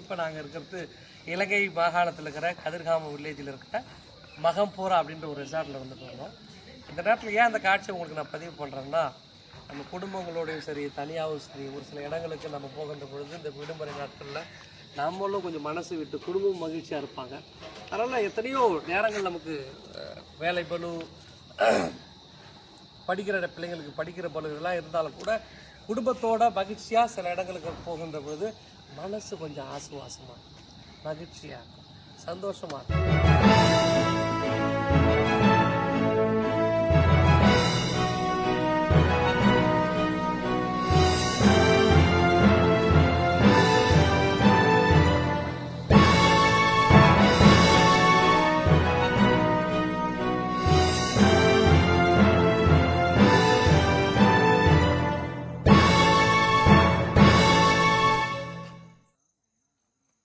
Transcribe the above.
இப்போ நாங்கள் இருக்கிறது இலங்கை மாகாணத்தில் இருக்கிற கதிர்காம வில்லேஜில் இருக்கிற மகம்போரா அப்படின்ற ஒரு ரிசார்ட்டில் வந்து போகிறோம். இந்த நேரத்தில் ஏன் அந்த காட்சி உங்களுக்கு நான் பதிவு பண்ணுறேன்னா, நம்ம குடும்பங்களோடையும் சரி தனியாகவும் சரி ஒரு சில இடங்களுக்கு நம்ம போகின்ற பொழுது இந்த விடுமுறை நாட்களில் நம்மளும் கொஞ்சம் மனசு விட்டு குடும்பம் மகிழ்ச்சியாக இருப்பாங்க. அதனால் எத்தனையோ நேரங்கள் நமக்கு வேலை பளு, படிக்கிற பிள்ளைங்களுக்கு படிக்கிற பளு இதெல்லாம் இருந்தாலும் கூட குடும்பத்தோட மகிழ்ச்சியாக சில இடங்களுக்கு போகின்ற பொழுது மனசு கொஞ்சம் ஆசுவாசமாக மகிழ்ச்சியாக இருக்கும், சந்தோஷமாக இருக்கும்.